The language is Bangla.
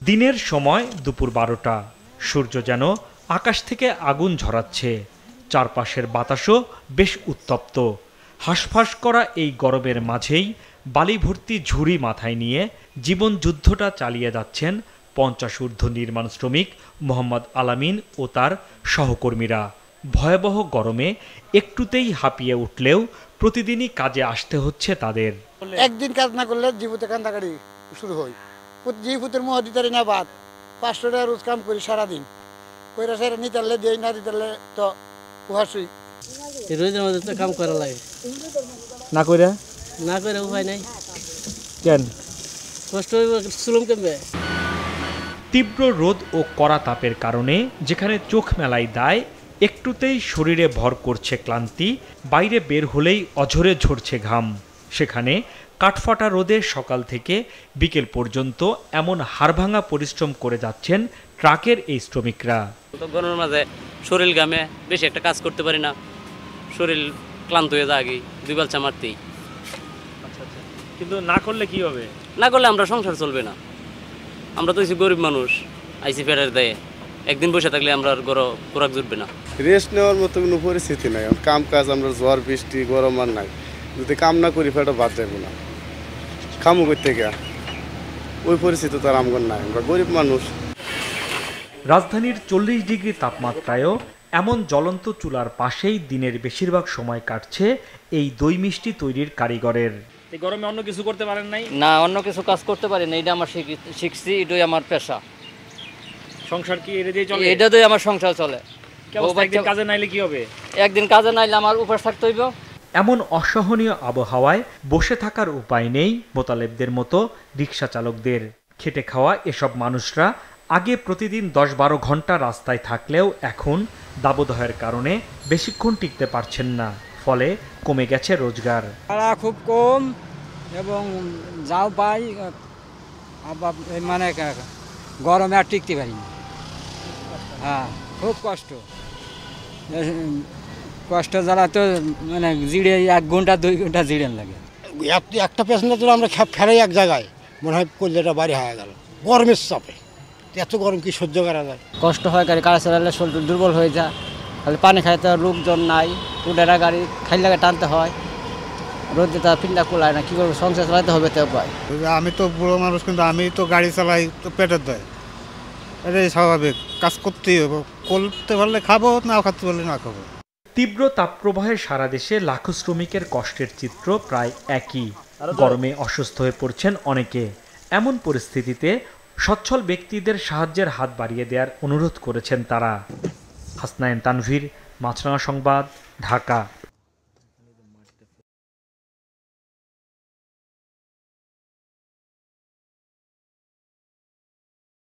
দিনের সময় দুপুর 12টা। সূর্য যেন আকাশ থেকে আগুন ঝরাচ্ছে। চারপাশের বাতাসও বেশ উত্তপ্ত। হাঁসফাঁস করা এই গরমের মাঝেই বালি ভর্তি ঝুড়ি মাথায় নিয়ে জীবন যুদ্ধটা চালিয়ে যাচ্ছেন 50 ঊর্ধ্ব নির্মাণ শ্রমিক মোহাম্মদ আলামিন ও তার সহকর্মীরা। ভয়াবহ গরমে একটুতেই হাঁপিয়ে উঠলেও প্রতিদিনই কাজে আসতে হচ্ছে তাদের। একদিন কাজ না করলে জীবতে কান্দাকাটি শুরু হয়। জীবতের মুহ দিতারি না বাদ 500 টাকা রোজ কাম করি সারাদিন। কইরা সারা নিতারলে দেই না দিতারলে তো উহাসুই। রোজের মধ্যে তো কাম করা লাগে। না কইরা উপায় নাই। কেন? কষ্ট হইব শ্রম কমবে। তীব্র রোদ ও কড়া তাপের কারণে যেখানে চোখ মেলাই দায়, একটুতেই শরীরে ভর করছে ক্লান্তি, বাইরে বের হলেই অঝরে ঝরছে ঘাম, সেখানে কাঠফাটা রোদে সকাল থেকে বিকেল পর্যন্ত এমন হাড়ভাঙা পরিশ্রম করে যাচ্ছেন ট্রাকের এই শ্রমিকরা। গরমের মাঝে শরীর ঘামে, বেশি একটা কাজ করতে পারি না, শরীর ক্লান্ত হয়ে যায় আগে 2 বালচা মারতেই। কিন্তু না করলে কি হবে? না করলে আমরা সংসার চলবে না। আমরা তো হচ্ছে গরিব মানুষ, আইসি ফেরার দেয়, একদিন বসে থাকলে আমরা আর খোরাক জুটবে না। রেস্ট নেওয়ার মতো কোনো পরিস্থিতি নাই। কাম কাজ আমরা ঝড় বৃষ্টি গরম আর নাই, যদি কাম না করি ফেটা বাদ যাবো না, খামু করতে গিয়া ওই পরিস্থিতি তো আর আমগর নাই, আমরা গরিব মানুষ। রাজধানীর 40 ডিগ্রি তাপমাত্রায়ও এমন জ্বলন্ত চুলার পাশেই দিনের বেশিরভাগ সময় কাটছে এই দই মিষ্টি তৈরির কারিগরের। এই গরমে অন্য কিছু করতে পারেন নাই? না, অন্য কিছু কাজ করতে পারি না, এটা আমার শিখছি, এটাই আমার পেশা। সংসার কি এটা দিয়ে চলে? এটা দিয়ে আমার সংসার চলে। একদিন কাজে নাইলে কি হবে? একদিন কাজে নাইলে আমার উপাস থাকতে হইব। এমন অসহনীয় আবহাওয়ায় বসে থাকার উপায় নেই মোতালেবদের মতো রিক্সা চালকদের। খেটে খাওয়া এসব মানুষরা আগে প্রতিদিন 10-12 ঘন্টা রাস্তায় থাকলেও এখন দাবদাহের কারণে বেশিক্ষণ টিকতে পারছেন না, ফলে কমে গেছে রোজগার। ভাড়া খুব কম এবং যাও পাই, মানে গরমে আর টিকতে পারি না। হ্যাঁ, খুব কষ্ট জ্বালা তো, মানে জিড়ে 1 ঘন্টা 2 ঘন্টা জিড়েন লাগে। একটা পেছনে তো আমরা ফেরাই এক জায়গায় মনে হয় কল্যাটা বাড়ি হয়ে গেল গরমের চাপে। এত গরম কি সহ্য করা যায়? কষ্ট হয়, গাড়ি কাজ চালালে শরীর দুর্বল হয়ে যায়। খালি পানি খাইতে লোকজন নাই, উডেরা গাড়ি খাইলে টানতে হয়, রোদে তার পিন্ডা কুলায় না, কী করবো, সংসার চালাতে হবে তো উপায়। আমি তো বুড়ো মানুষ, কিন্তু আমি তো গাড়ি চালাই, তো পেটের দেয়, এটাই স্বাভাবিক, কাজ করতেই হবে। করতে পারলে খাবো, না খাতে পারলে না খাবো। তীব্র তাপপ্রবাহে সারা দেশে লাখো শ্রমিকের কষ্টের চিত্র প্রায় একই। গরমে অসুস্থ হয়ে পড়ছেন অনেকে। এমন পরিস্থিতিতে সচ্ছল ব্যক্তিদের সাহায্যের হাত বাড়িয়ে দেওয়ার অনুরোধ করেছেন তারা। হাসনাইন তানভীর, মাছরাঙা সংবাদ, ঢাকা।